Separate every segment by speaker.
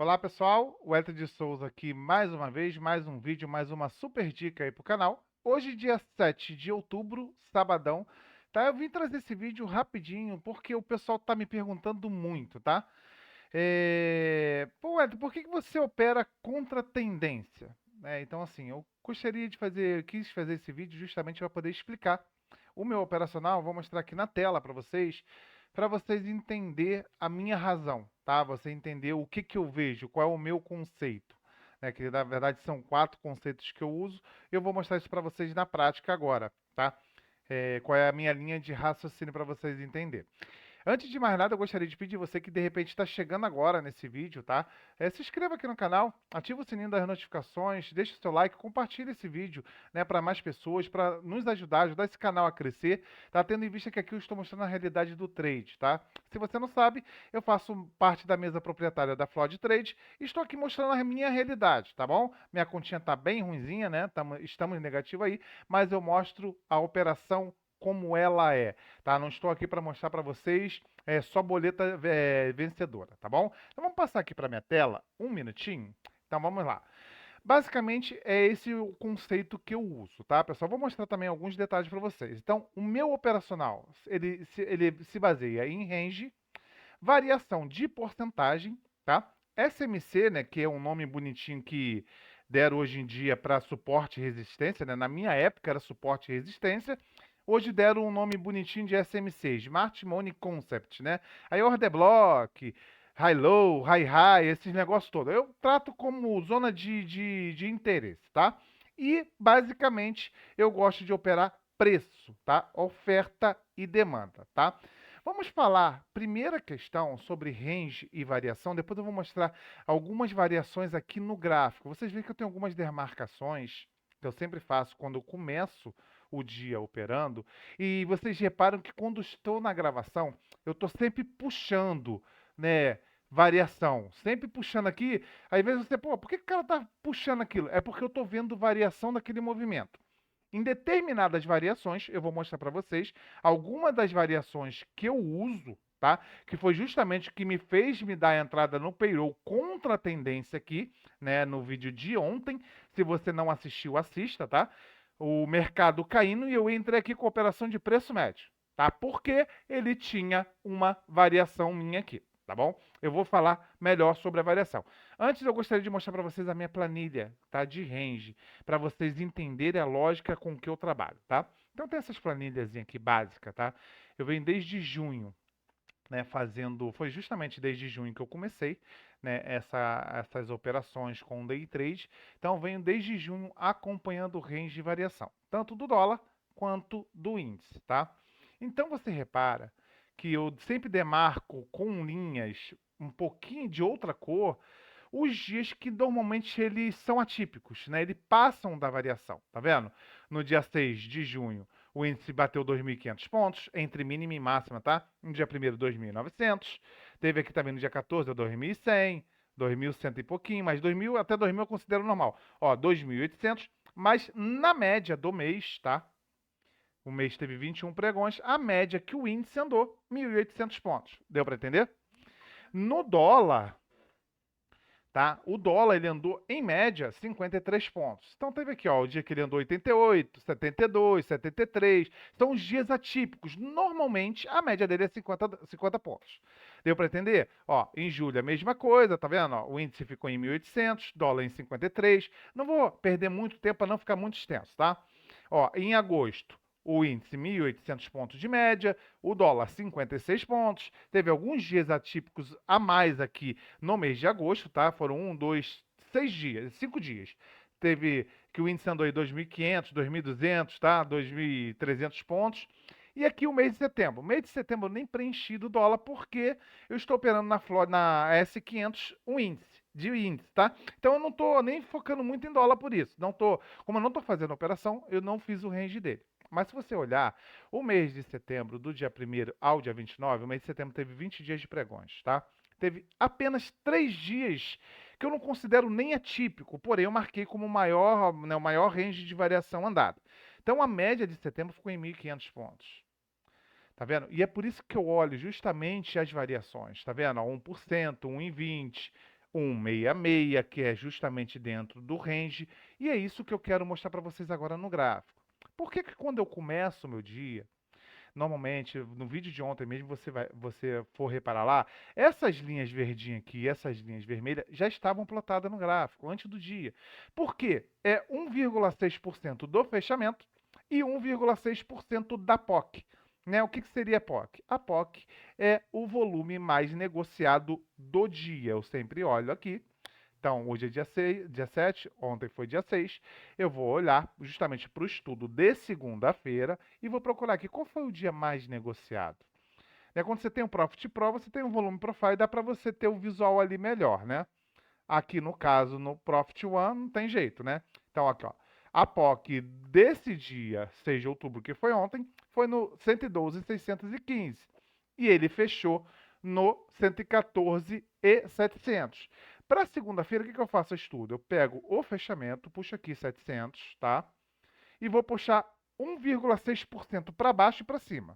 Speaker 1: Olá pessoal, o Elton de Souza aqui mais uma vez, mais um vídeo, mais uma super dica aí pro canal. Hoje, dia 7 de outubro, sabadão, tá? Eu vim trazer esse vídeo rapidinho porque o pessoal tá me perguntando muito, tá? Pô, Elton, por que que você opera contra a tendência? Então, assim, eu gostaria de fazer, quis fazer esse vídeo justamente para poder explicar o meu operacional. Vou mostrar aqui na tela para vocês entender a minha razão, tá? Você entender o que que eu vejo, qual é o meu conceito, né? Que na verdade são 4 conceitos que eu uso. Eu vou mostrar isso para vocês na prática agora, tá? Qual é a minha linha de raciocínio para vocês entenderem. Antes de mais nada, eu gostaria de pedir você que de repente está chegando agora nesse vídeo, tá? Se inscreva aqui no canal, ativa o sininho das notificações, deixa o seu like, compartilha esse vídeo, né, para mais pessoas, para nos ajudar esse canal a crescer, tá? Tendo em vista que aqui eu estou mostrando a realidade do trade, tá? Se você não sabe, eu faço parte da mesa proprietária da Flood Trade e estou aqui mostrando a minha realidade, tá bom? Minha continha tá bem ruinzinha, né? Estamos negativo aí, mas eu mostro a operação como ela é, tá? Não estou aqui para mostrar para vocês só boleta vencedora, tá bom? Então vamos passar aqui para minha tela, um minutinho. Então vamos lá. Basicamente é esse o conceito que eu uso, tá, pessoal? Vou mostrar também alguns detalhes para vocês. Então, o meu operacional, ele se baseia em range, variação de porcentagem, tá? SMC, né, que é um nome bonitinho que deram hoje em dia para suporte e resistência, né? Na minha época era suporte e resistência. Hoje deram um nome bonitinho de SMC, Smart Money Concept, né? Aí Order Block, High Low, High High, esses negócios todos. Eu trato como zona de interesse, tá? E basicamente eu gosto de operar preço, tá? Oferta e demanda, tá? Vamos falar, primeira questão, sobre range e variação. Depois eu vou mostrar algumas variações aqui no gráfico. Vocês veem que eu tenho algumas demarcações que eu sempre faço quando eu começo o dia operando. E vocês reparam que quando estou na gravação, eu estou sempre puxando, né? Variação, sempre puxando aqui. Às vezes você, pô, por que o cara tá puxando aquilo? É porque eu estou vendo variação daquele movimento. Em determinadas variações, eu vou mostrar para vocês algumas das variações que eu uso, tá? Que foi justamente o que me fez me dar a entrada no payroll contra a tendência aqui, né? No vídeo de ontem. Se você não assistiu, assista, tá? O mercado caindo e eu entrei aqui com operação de preço médio, tá? Porque ele tinha uma variação minha aqui, tá bom? Eu vou falar melhor sobre a variação. Antes, eu gostaria de mostrar para vocês a minha planilha, tá? De range, para vocês entenderem a lógica com que eu trabalho, tá? Então, tem essas planilhas aqui básicas, tá? Eu venho desde junho, né, fazendo, foi justamente desde junho que eu comecei, né, essas operações com day trade. Então, eu venho desde junho acompanhando o range de variação, tanto do dólar quanto do índice, tá? Então, você repara que eu sempre demarco com linhas um pouquinho de outra cor os dias que normalmente eles são atípicos, né? Eles passam da variação, tá vendo? No dia 6 de junho, o índice bateu 2.500 pontos, entre mínima e máxima, tá? No dia 1º, 2.900. Teve aqui também no dia 14, 2.100, 2.100 e pouquinho, mas 2.000, até 2.000 eu considero normal. Ó, 2.800, mas na média do mês, tá? O mês teve 21 pregões, a média que o índice andou, 1.800 pontos. Deu para entender? No dólar, tá? O dólar ele andou em média 53 pontos. Então teve aqui, ó, o dia que ele andou 88, 72, 73. São os dias atípicos. Normalmente a média dele é 50 pontos. Deu para entender? Ó, em julho a mesma coisa, tá vendo? Ó, o índice ficou em 1.800, dólar em 53. Não vou perder muito tempo para não ficar muito extenso, tá? Ó, em agosto o índice 1.800 pontos de média, o dólar 56 pontos. Teve alguns dias atípicos a mais aqui no mês de agosto, tá? Foram 6 dias, 5 dias. Teve que o índice andou em 2.500, 2.200, tá? 2.300 pontos. E aqui o mês de setembro. O mês de setembro eu nem preenchi do dólar porque eu estou operando na S500 um índice, tá? Então eu não estou nem focando muito em dólar por isso. Como eu não estou fazendo operação, eu não fiz o range dele. Mas se você olhar, o mês de setembro, do dia 1º ao dia 29, o mês de setembro teve 20 dias de pregões, tá? Teve apenas 3 dias que eu não considero nem atípico, porém eu marquei como maior, né, o maior range de variação andado. Então a média de setembro ficou em 1.500 pontos. Tá vendo? E é por isso que eu olho justamente as variações, tá vendo? Ó, 1%, 1,20, 166, que é justamente dentro do range, e é isso que eu quero mostrar para vocês agora no gráfico. Por que que quando eu começo o meu dia, normalmente, no vídeo de ontem mesmo, você for reparar lá, essas linhas verdinhas aqui e essas linhas vermelhas já estavam plotadas no gráfico antes do dia. Por quê? É 1,6% do fechamento e 1,6% da POC. Né? O que que seria a POC? A POC é o volume mais negociado do dia. Eu sempre olho aqui. Então, hoje é dia 7, ontem foi dia 6. Eu vou olhar justamente para o estudo de segunda-feira e vou procurar aqui qual foi o dia mais negociado. Né, quando você tem um Profit Pro, você tem um volume profile, dá para você ter o visual ali melhor, né? Aqui no caso, no Profit One, não tem jeito, né? Então, aqui, ó. A POC desse dia, 6 de outubro, que foi ontem, foi no 112,615. E ele fechou no 114,700. Para segunda-feira, o que que eu faço? Eu estudo. Eu pego o fechamento, puxo aqui 700, tá? E vou puxar 1,6% para baixo e para cima.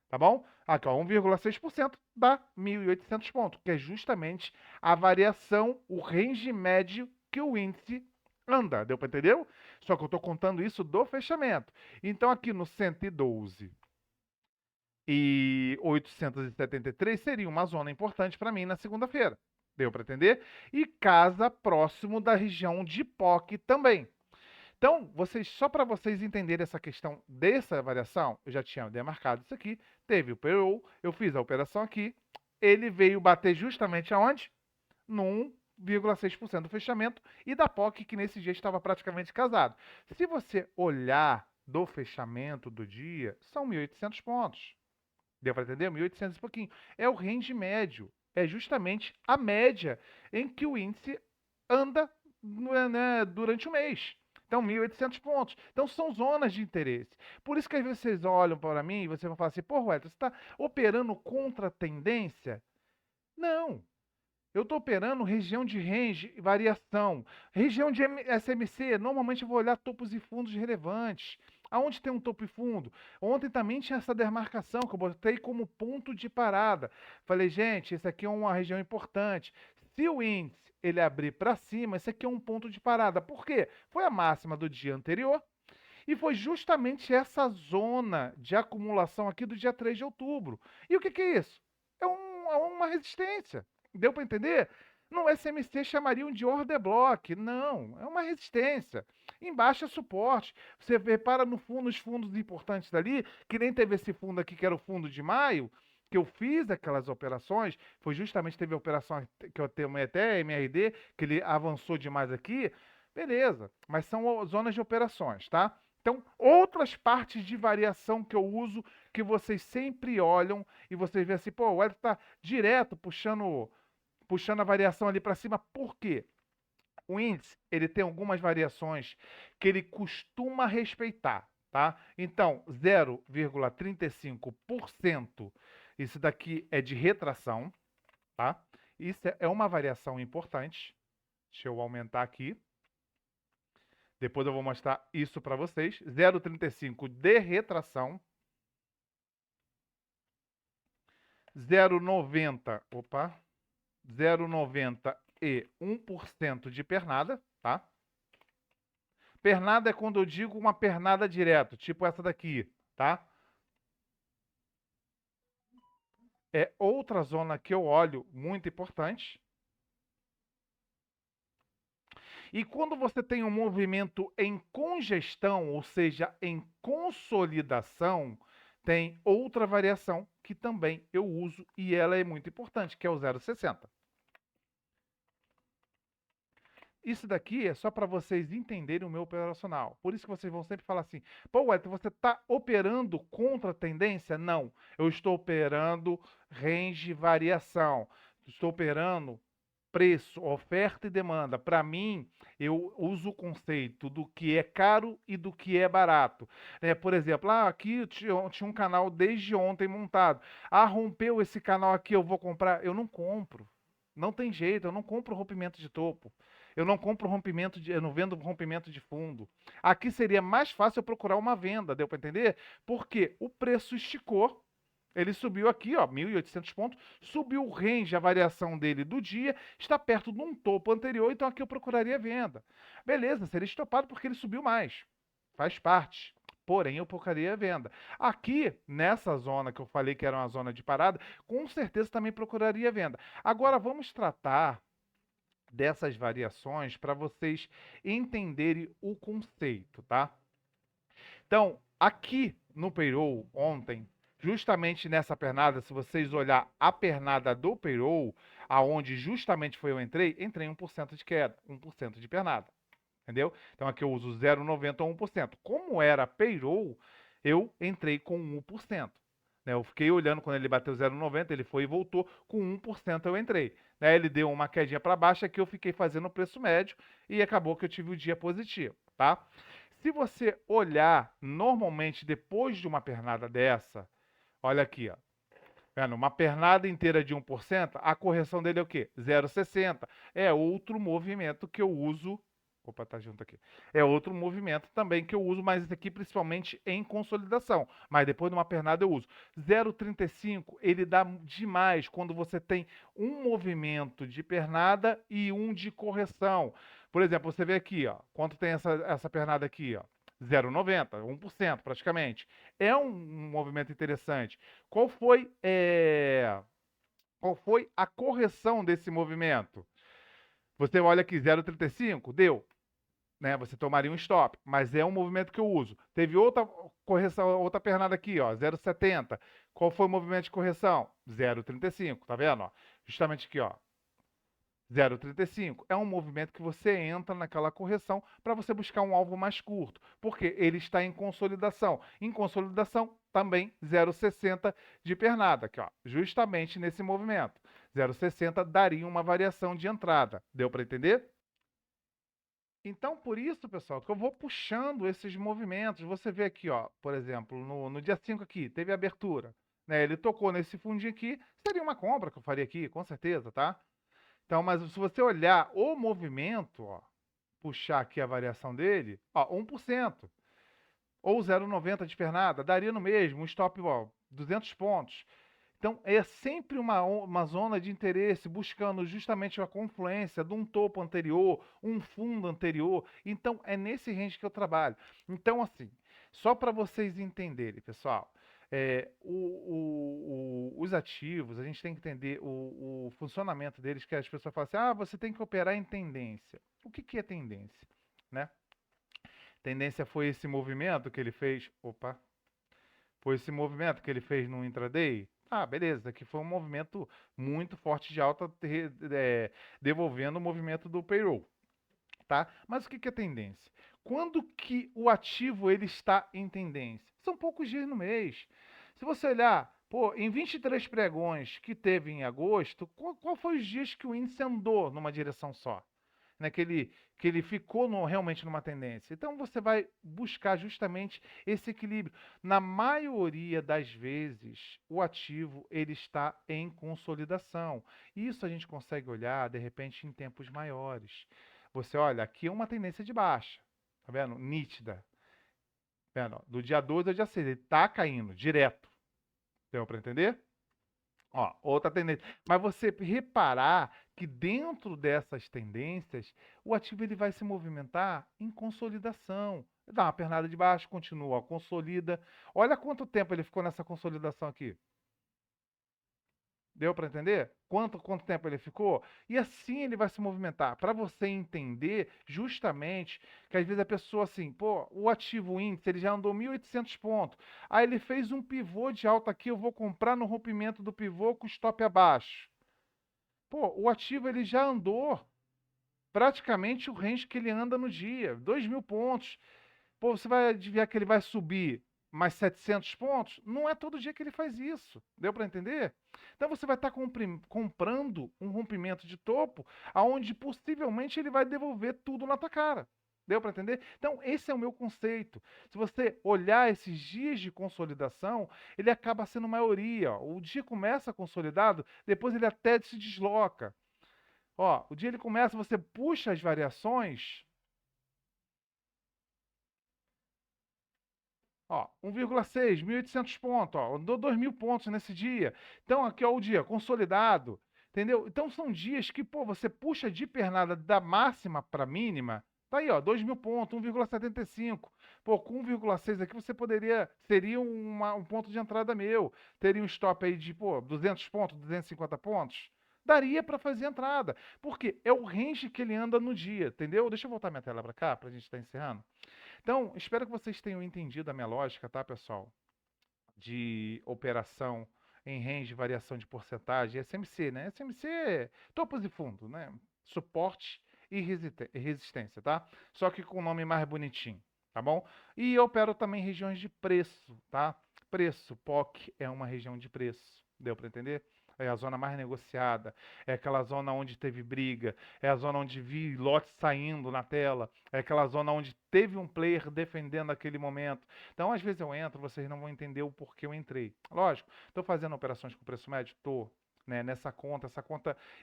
Speaker 1: Tá bom? Aqui, ó, 1,6% dá 1.800 pontos, que é justamente a variação, o range médio que o índice anda. Deu para entender? Só que eu estou contando isso do fechamento. Então, aqui no 112 e 873 seria uma zona importante para mim na segunda-feira. Deu para entender? E casa próximo da região de POC também. Então, só para vocês entenderem essa questão dessa variação, eu já tinha demarcado isso aqui, teve o PO, eu fiz a operação aqui, ele veio bater justamente aonde? No 1,6% do fechamento e da POC, que nesse dia estava praticamente casado. Se você olhar do fechamento do dia, são 1.800 pontos. Deu para entender? 1.800 e pouquinho. É o range médio. É justamente a média em que o índice anda, né, durante o mês. Então, 1.800 pontos. Então, são zonas de interesse. Por isso que às vezes vocês olham para mim e vocês vão falar assim, pô, Wellington, você está operando contra a tendência? Não. Eu estou operando região de range e variação. Região de SMC, normalmente eu vou olhar topos e fundos relevantes. Aonde tem um topo e fundo? Ontem também tinha essa demarcação que eu botei como ponto de parada. Falei, gente, esse aqui é uma região importante. Se o índice ele abrir para cima, esse aqui é um ponto de parada. Por quê? Foi a máxima do dia anterior e foi justamente essa zona de acumulação aqui do dia 3 de outubro. E o que que é isso? É uma resistência. Deu para entender? No SMC chamariam de order block. Não, é uma resistência. Embaixo é suporte. Você repara no fundo, nos fundos importantes dali, que nem teve esse fundo aqui, que era o fundo de maio, que eu fiz aquelas operações, foi justamente, teve a operação que eu tenho até MRD, que ele avançou demais aqui. Beleza, mas são zonas de operações, tá? Então, outras partes de variação que eu uso, que vocês sempre olham e vocês veem assim, pô, o Edson está direto puxando a variação ali para cima. Por quê? O índice, ele tem algumas variações que ele costuma respeitar, tá? Então, 0,35%, isso daqui é de retração, tá? Isso é uma variação importante. Deixa eu aumentar aqui. Depois eu vou mostrar isso para vocês. 0,35 de retração. 0,90, opa, 0,90 e 1% de pernada, tá? Pernada é quando eu digo uma pernada direto, tipo essa daqui, tá? É outra zona que eu olho muito importante. E quando você tem um movimento em congestão, ou seja, em consolidação, tem outra variação que também eu uso e ela é muito importante, que é o 0,60. Isso daqui é só para vocês entenderem o meu operacional. Por isso que vocês vão sempre falar assim, pô, Wellington, você está operando contra a tendência? Não, eu estou operando range variação. Estou operando preço, oferta e demanda. Para mim, eu uso o conceito do que é caro e do que é barato. Por exemplo, aqui eu tinha um canal desde ontem montado. Rompeu esse canal aqui, eu vou comprar? Eu não compro. Não tem jeito, eu não compro rompimento de topo. Eu não compro rompimento eu não vendo rompimento de fundo. Aqui seria mais fácil eu procurar uma venda, deu para entender? Porque o preço esticou Ele subiu aqui, ó, 1.800 pontos, subiu o range, a variação dele do dia, está perto de um topo anterior, então aqui eu procuraria venda. Beleza, seria estopado porque ele subiu mais. Faz parte. Porém, eu procuraria venda. Aqui, nessa zona que eu falei que era uma zona de parada, com certeza também procuraria venda. Agora, vamos tratar dessas variações para vocês entenderem o conceito, tá? Então, aqui no payroll ontem, justamente nessa pernada, se vocês olhar a pernada do payroll, aonde justamente foi eu entrei 1% de queda, 1% de pernada, entendeu? Então aqui eu uso 0,90 ou 1%. Como era payroll, eu entrei com 1%. Né? Eu fiquei olhando quando ele bateu 0,90, ele foi e voltou, com 1% eu entrei. Né? Ele deu uma quedinha para baixo, aqui eu fiquei fazendo o preço médio e acabou que eu tive o dia positivo, tá? Se você olhar normalmente depois de uma pernada dessa, olha aqui, ó. Vendo? Uma pernada inteira de 1%, a correção dele é o quê? 0,60. É outro movimento que eu uso. Opa, tá junto aqui. É outro movimento também que eu uso, mas esse aqui principalmente em consolidação. Mas depois de uma pernada eu uso. 0,35 ele dá demais quando você tem um movimento de pernada e um de correção. Por exemplo, você vê aqui, ó, quanto tem essa pernada aqui, ó. 0,90, 1% praticamente. É um movimento interessante. Qual foi a correção desse movimento? Você olha aqui, 0,35, deu, né? Você tomaria um stop, mas é um movimento que eu uso. Teve outra correção, outra pernada aqui, ó, 0,70. Qual foi o movimento de correção? 0,35, tá vendo? Ó? Justamente aqui, ó. 0,35 é um movimento que você entra naquela correção para você buscar um alvo mais curto, porque ele está em consolidação. Em consolidação, também 0,60 de pernada, aqui, ó, justamente nesse movimento. 0,60 daria uma variação de entrada. Deu para entender? Então, por isso, pessoal, que eu vou puxando esses movimentos. Você vê aqui, ó, por exemplo, no dia 5 aqui, teve abertura. Né? Ele tocou nesse fundinho aqui, seria uma compra que eu faria aqui, com certeza, tá? Então, mas se você olhar o movimento, ó, puxar aqui a variação dele, ó, 1%, ou 0,90 de pernada, daria no mesmo, um stop, ó, 200 pontos. Então, é sempre uma zona de interesse, buscando justamente a confluência de um topo anterior, um fundo anterior. Então, é nesse range que eu trabalho. Então, assim, só para vocês entenderem, pessoal, os ativos, a gente tem que entender o funcionamento deles, que as pessoas falam assim, ah, você tem que operar em tendência. O que é tendência? Né? Tendência foi esse movimento que ele fez. Opa! Foi esse movimento que ele fez no intraday? Ah, beleza, aqui foi um movimento muito forte de alta, devolvendo o movimento do payroll, tá? Mas o que é tendência? Quando que o ativo ele está em tendência? São poucos dias no mês. Se você olhar, pô, em 23 pregões que teve em agosto, qual foi os dias que o índice andou numa direção só? Né, que ele ficou realmente numa tendência. Então você vai buscar justamente esse equilíbrio. Na maioria das vezes, o ativo ele está em consolidação. Isso a gente consegue olhar, de repente, em tempos maiores. Você olha, aqui é uma tendência de baixa, tá vendo? Nítida. Tá vendo? Do dia 12 ao dia 6, ele está caindo direto. Deu para entender? Ó, outra tendência. Mas você reparar que dentro dessas tendências, o ativo ele vai se movimentar em consolidação. Dá uma pernada de baixo, continua, consolida. Olha quanto tempo ele ficou nessa consolidação aqui. Deu para entender? Quanto tempo ele ficou? E assim ele vai se movimentar. Para você entender justamente que às vezes a pessoa assim, pô, o ativo índice, ele já andou 1.800 pontos. Aí ele fez um pivô de alta aqui, eu vou comprar no rompimento do pivô com stop abaixo. Pô, o ativo ele já andou praticamente o range que ele anda no dia, 2.000 pontos. Pô, você vai adivinhar que ele vai subir mais 700 pontos? Não é todo dia que ele faz isso. Deu para entender? Então você vai estar comprando um rompimento de topo, aonde possivelmente ele vai devolver tudo na tua cara. Deu para entender? Então, esse é o meu conceito. Se você olhar esses dias de consolidação, ele acaba sendo maioria. Ó. O dia começa consolidado, depois ele até se desloca. Ó, o dia ele começa, você puxa as variações. Ó, 1,6, 1.800 pontos, ó, dou 2.000 pontos nesse dia. Então, aqui, ó, o dia consolidado, entendeu? Então, são dias que, pô, você puxa de pernada da máxima para mínima, tá aí, ó, 2.000 pontos, 1,75. Pô, com 1,6 aqui você poderia, seria um ponto de entrada meu. Teria um stop aí de, pô, 200 pontos, 250 pontos. Daria para fazer entrada. Porque é o range que ele anda no dia, entendeu? Deixa eu voltar minha tela para cá, pra gente estar encerrando. Então, espero que vocês tenham entendido a minha lógica, tá, pessoal? De operação em range, variação de porcentagem, SMC, né? SMC, topos e fundo, né? Suporte e resistência, tá? Só que com o nome mais bonitinho, tá bom? E eu opero também regiões de preço, tá? Preço, POC é uma região de preço, deu para entender? É a zona mais negociada, é aquela zona onde teve briga, é a zona onde vi lotes saindo na tela, é aquela zona onde teve um player defendendo aquele momento. Então, às vezes eu entro, vocês não vão entender o porquê eu entrei. Lógico, estou fazendo operações com preço médio? Estou. Né, nessa conta,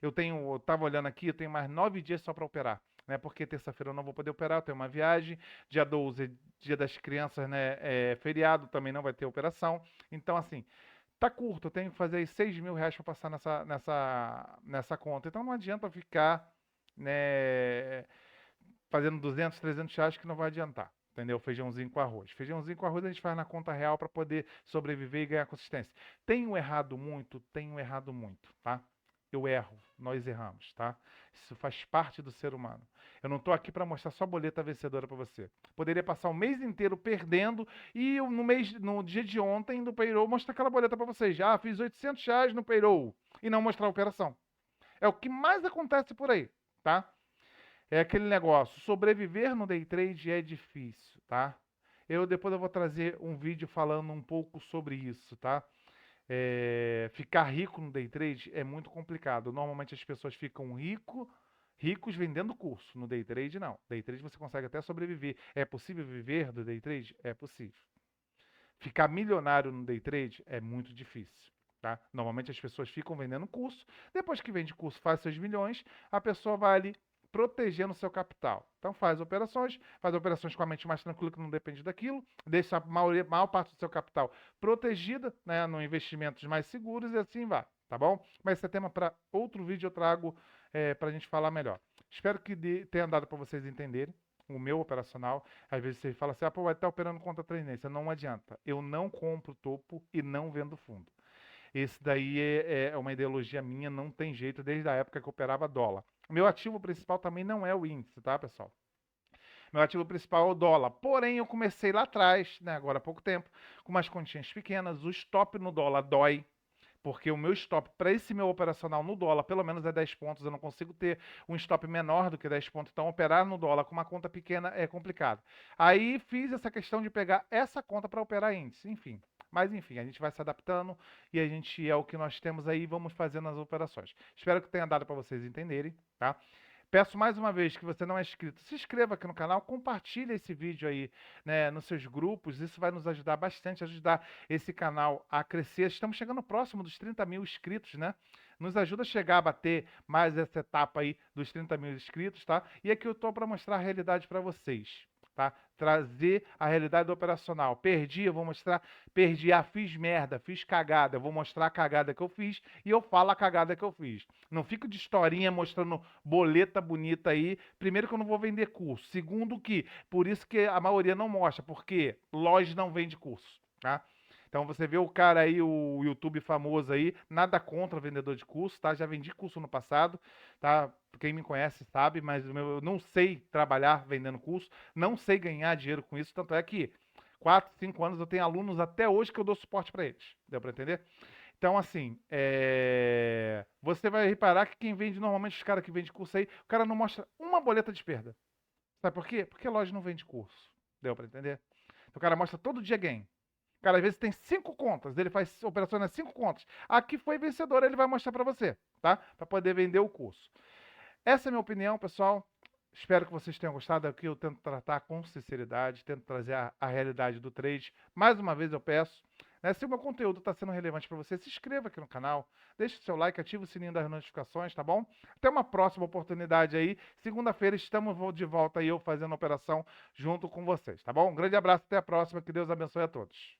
Speaker 1: eu estava olhando aqui, eu tenho mais 9 dias só para operar, né? Porque terça-feira eu não vou poder operar, eu tenho uma viagem, dia 12, dia das crianças, né? É feriado, também não vai ter operação. Então, assim, tá curto, eu tenho que fazer aí 6 mil reais para passar nessa conta. Então não adianta ficar, né, fazendo 200, 300 reais que não vai adiantar. Entendeu? Feijãozinho com arroz. Feijãozinho com arroz a gente faz na conta real para poder sobreviver e ganhar consistência. Tenho errado muito, tá? Eu erro, nós erramos, tá? Isso faz parte do ser humano. Eu não estou aqui para mostrar só boleta vencedora para você. Poderia passar o mês inteiro perdendo e no dia de ontem do payroll mostrar aquela boleta para vocês. Já fiz 800 reais no payroll e não mostrar a operação. É o que mais acontece por aí, tá? É aquele negócio, sobreviver no day trade é difícil, tá? Depois eu vou trazer um vídeo falando um pouco sobre isso, tá? Ficar rico no day trade é muito complicado. Normalmente as pessoas ficam ricos vendendo curso. No day trade, não. Day trade você consegue até sobreviver. É possível viver do day trade? É possível. Ficar milionário no day trade é muito difícil. Tá? Normalmente as pessoas ficam vendendo curso. Depois que vende curso, faz seus milhões, a pessoa vai ali protegendo o seu capital. Então faz operações com a mente mais tranquila que não depende daquilo, deixa a maior parte do seu capital protegida, né, no investimentos mais seguros e assim vai, tá bom? Mas esse é tema para outro vídeo eu trago para a gente falar melhor. Espero que tenha dado para vocês entenderem o meu operacional. Às vezes você fala assim, pô, vai estar operando contra a tendência. Não adianta. Eu não compro topo e não vendo fundo. Esse daí é uma ideologia minha, não tem jeito, desde a época que eu operava dólar. Meu ativo principal também não é o índice, tá, pessoal? Meu ativo principal é o dólar. Porém, eu comecei lá atrás, né, agora há pouco tempo, com umas continhas pequenas. O stop no dólar dói, porque o meu stop para esse meu operacional no dólar, pelo menos é 10 pontos, eu não consigo ter um stop menor do que 10 pontos. Então, operar no dólar com uma conta pequena é complicado. Aí fiz essa questão de pegar essa conta para operar índice, enfim. Mas enfim, a gente vai se adaptando e a gente é o que nós temos aí, vamos fazendo as operações. Espero que tenha dado para vocês entenderem, tá? Peço mais uma vez que você não é inscrito, se inscreva aqui no canal, compartilhe esse vídeo aí, né, nos seus grupos, isso vai nos ajudar bastante, ajudar esse canal a crescer. Estamos chegando próximo dos 30 mil inscritos, né? Nos ajuda a chegar a bater mais essa etapa aí dos 30 mil inscritos, tá? E aqui eu estou para mostrar a realidade para vocês, tá? Trazer a realidade operacional. Perdi, eu vou mostrar. Perdi, fiz merda, fiz cagada. Eu vou mostrar a cagada que eu fiz e eu falo a cagada que eu fiz. Não fico de historinha mostrando boleta bonita aí. Primeiro que eu não vou vender curso. Segundo que, por isso que a maioria não mostra, porque loja não vende curso, tá? Então você vê o cara aí, o YouTube famoso aí, nada contra vendedor de curso, tá? Já vendi curso no passado, tá? Quem me conhece sabe, mas eu não sei trabalhar vendendo curso, não sei ganhar dinheiro com isso, tanto é que 4, 5 anos eu tenho alunos até hoje que eu dou suporte para eles. Deu para entender? Então, assim, você vai reparar que quem vende, normalmente os caras que vendem curso aí, o cara não mostra uma boleta de perda. Sabe por quê? Porque a loja não vende curso. Deu para entender? Então, o cara mostra todo dia gain. O cara às vezes tem 5 contas, ele faz operações nas 5 contas. Aqui foi vencedor, ele vai mostrar para você, tá? Para poder vender o curso. Essa é a minha opinião, pessoal. Espero que vocês tenham gostado. Aqui eu tento tratar com sinceridade, tento trazer a realidade do trade. Mais uma vez eu peço, né? Se o meu conteúdo está sendo relevante para você, se inscreva aqui no canal, deixe o seu like, ative o sininho das notificações, tá bom? Até uma próxima oportunidade aí. Segunda-feira estamos de volta aí eu fazendo a operação junto com vocês, tá bom? Um grande abraço, até a próxima, que Deus abençoe a todos.